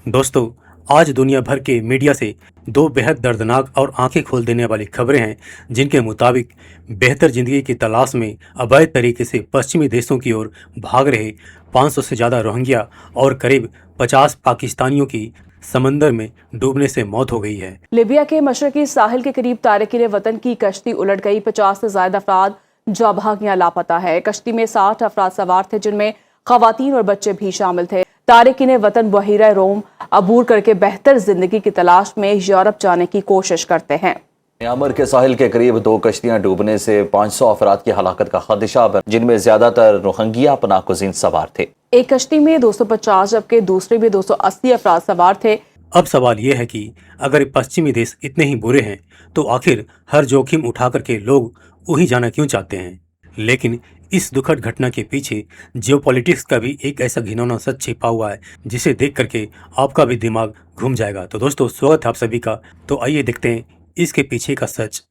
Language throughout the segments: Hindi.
दोस्तों, आज दुनिया भर के मीडिया से दो बेहद दर्दनाक और आंखें खोल देने वाली खबरें हैं, जिनके मुताबिक बेहतर जिंदगी की तलाश में अवैध तरीके से पश्चिमी देशों की ओर भाग रहे 500 से ज़्यादा रोहिंग्या और करीब 50 पाकिस्तानियों की समंदर में डूबने से मौत हो गई है। लीबिया के मशरकी साहिल के करीब तारिकीन वतन की कश्ती उलट गई। 50 से ज्यादा अफराद जा भाग या लापता है। कश्ती में 60 अफराद सवार थे, जिनमें खवातीन और बच्चे भी शामिल थे। तारिकीन वतन बहीरा रोम अबूर करके बेहतर जिंदगी की तलाश में यूरोप जाने की कोशिश करते हैं। म्यांमार के साहिल के करीब 2 कश्तियां डूबने से 500 अफराद की हलाकत का खदशा बना, जिनमें ज्यादातर रोहिंग्या पनाहगज़ीन सवार थे। एक कश्ती में 250 जबकि दूसरे में 280 अफराद सवार थे। अब सवाल यह है कि अगर पश्चिमी देश इतने ही बुरे हैं तो आखिर हर जोखिम उठा करके लोग वहीं जाना क्यों चाहते हैं। लेकिन इस दुखद घटना के पीछे जियोपॉलिटिक्स का भी एक ऐसा घिनौना सच छिपा हुआ है, जिसे देख करके आपका भी दिमाग घूम जाएगा। तो दोस्तों, स्वागत है आप सभी का। तो आइए देखते हैं इसके पीछे का सच।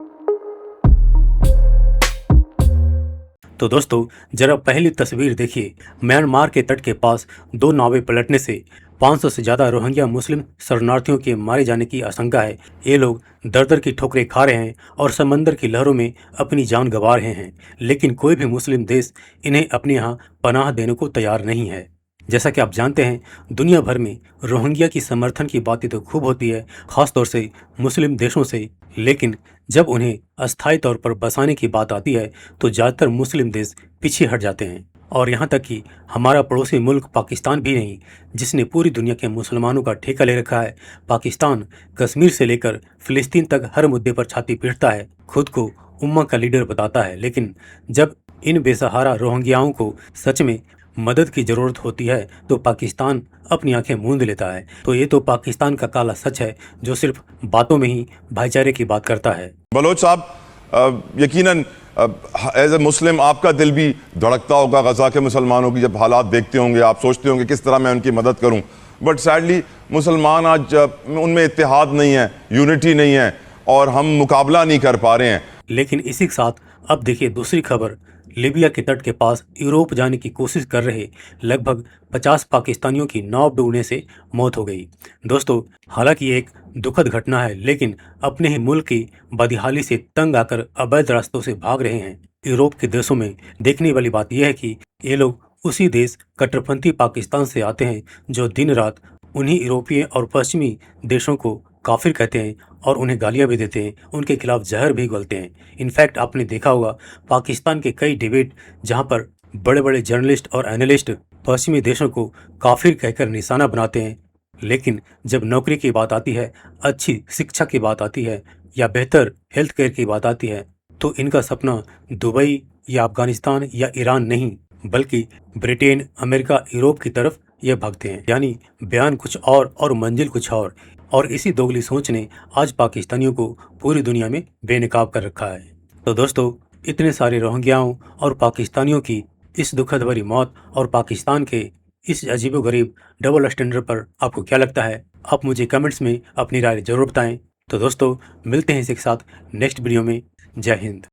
तो दोस्तों, जरा पहली तस्वीर देखिए। म्यांमार के तट के पास 2 नावें पलटने से 500 से ज़्यादा रोहिंग्या मुस्लिम शरणार्थियों के मारे जाने की आशंका है। ये लोग दर दर की ठोकरें खा रहे हैं और समंदर की लहरों में अपनी जान गंवा रहे हैं, लेकिन कोई भी मुस्लिम देश इन्हें अपने यहाँ पनाह देने को तैयार नहीं है। जैसा कि आप जानते हैं, दुनिया भर में रोहिंग्या की समर्थन की बातें तो खूब होती है, खासतौर से मुस्लिम देशों से, लेकिन जब उन्हें अस्थायी तौर पर बसाने की बात आती है तो ज़्यादातर मुस्लिम देश पीछे हट जाते हैं। और यहाँ तक कि हमारा पड़ोसी मुल्क पाकिस्तान भी नहीं, जिसने पूरी दुनिया के मुसलमानों का ठेका ले रखा है। पाकिस्तान कश्मीर से लेकर फिलिस्तीन तक हर मुद्दे पर छाती पीटता है, खुद को उम्मा का लीडर बताता है, लेकिन जब इन बेसहारा रोहिंग्याओं को सच में मदद की जरूरत होती है तो पाकिस्तान अपनी आंखें मूंद लेता है। तो ये तो पाकिस्तान का काला सच है, जो सिर्फ बातों में ही भाईचारे की बात करता है। बलोच साहब, यकीनन एज ए मुस्लिम आपका दिल भी धड़कता होगा गजा के मुसलमानों की जब हालात देखते होंगे। आप सोचते होंगे किस तरह मैं उनकी मदद करूं, बट सैडली मुसलमान आज उनमें इत्तेहाद नहीं है, यूनिटी नहीं है और हम मुकाबला नहीं कर पा रहे हैं। लेकिन इसी के साथ अब देखिए दूसरी खबर। लीबिया के तट के पास यूरोप जाने की कोशिश कर रहे लगभग 50 पाकिस्तानियों की नाव डूबने से मौत हो गई। दोस्तों, हालांकि ये एक दुखद घटना है, लेकिन अपने ही मुल्क की बदहाली से तंग आकर अवैध रास्तों से भाग रहे हैं। यूरोप के देशों में देखने वाली बात यह है कि ये लोग उसी देश कट्टरपंथी पाकिस्तान से आते हैं, जो दिन रात उन्हीं यूरोपीय और पश्चिमी देशों को काफिर कहते हैं और उन्हें गालियां भी देते हैं, उनके खिलाफ जहर भी उगलते हैं। इनफैक्ट आपने देखा होगा पाकिस्तान के कई डिबेट जहां पर बड़े बड़े जर्नलिस्ट और एनालिस्ट पश्चिमी देशों को काफिर कहकर निशाना बनाते हैं, लेकिन जब नौकरी की बात आती है, अच्छी शिक्षा की बात आती है या बेहतर हेल्थ केयर की बात आती है, तो इनका सपना दुबई या अफगानिस्तान या ईरान नहीं, बल्कि ब्रिटेन, अमेरिका, यूरोप की तरफ ये भागते हैं। यानी बयान कुछ और मंजिल कुछ और इसी दोगली सोच ने आज पाकिस्तानियों को पूरी दुनिया में बेनकाब कर रखा है। तो दोस्तों, इतने सारे रोहिंग्याओं और पाकिस्तानियों की इस दुखद भरी मौत और पाकिस्तान के इस अजीबोगरीब डबल स्टैंडर्ड पर आपको क्या लगता है? आप मुझे कमेंट्स में अपनी राय जरूर बताएं। तो दोस्तों, मिलते हैं इसी के साथ नेक्स्ट वीडियो में। जय हिंद।